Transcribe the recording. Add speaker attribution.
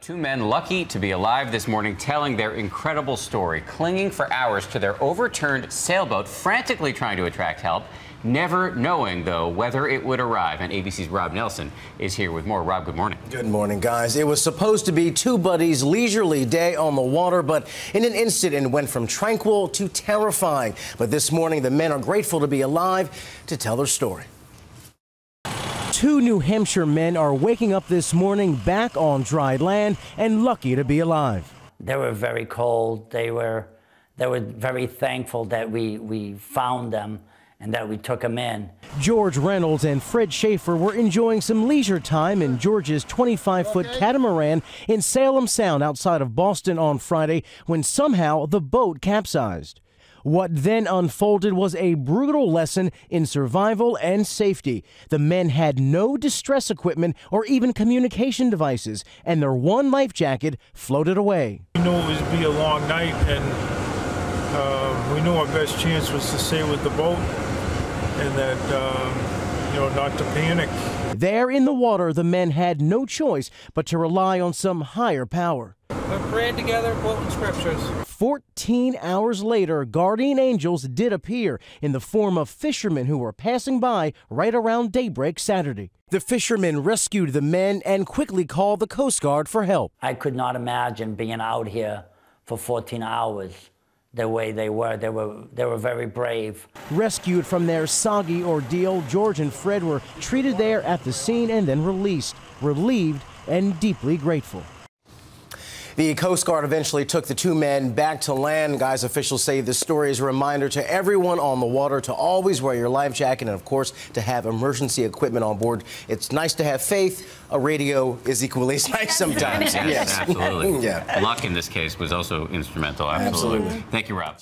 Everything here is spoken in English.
Speaker 1: Two men lucky to be alive this morning telling their incredible story, clinging for hours to their overturned sailboat, frantically trying to attract help, never knowing, though, whether it would arrive. And ABC's Rob Nelson is here with more. Rob, good morning.
Speaker 2: Good morning, guys. It was supposed to be two buddies' leisurely day on the water, but in an instant it went from tranquil to terrifying. But this morning, the men are grateful to be alive to tell their story. Two New Hampshire men are waking up this morning back on dry land and lucky to be alive.
Speaker 3: They were very cold. They were very thankful that we found them and that we took them in. George
Speaker 2: Reynolds and Fred Schaefer were enjoying some leisure time in George's 25-foot catamaran in Salem Sound outside of Boston on Friday when somehow the boat capsized. What then unfolded was a brutal lesson in survival and safety. The men had no distress equipment or even communication devices, and their one life jacket floated away.
Speaker 4: We knew it was be a long night, and we knew our best chance was to stay with the boat and that, not to panic.
Speaker 2: There in the water, the men had no choice but to rely on some higher power.
Speaker 5: We're praying together, quoting scriptures.
Speaker 2: 14 hours later, guardian angels did appear in the form of fishermen who were passing by right around daybreak Saturday. The fishermen rescued the men and quickly called the Coast Guard for help.
Speaker 3: I could not imagine being out here for 14 hours the way they were. They were very brave.
Speaker 2: Rescued from their soggy ordeal, George and Fred were treated there at the scene and then released, relieved and deeply grateful. The Coast Guard eventually took the two men back to land. Guys, officials say this story is a reminder to everyone on the water to always wear your life jacket and, of course, to have emergency equipment on board. It's nice to have faith. A radio is equally as nice sometimes.
Speaker 1: Yes, absolutely.
Speaker 2: Yeah.
Speaker 1: Luck in this case was also instrumental. Absolutely.
Speaker 2: Absolutely.
Speaker 1: Thank you, Rob.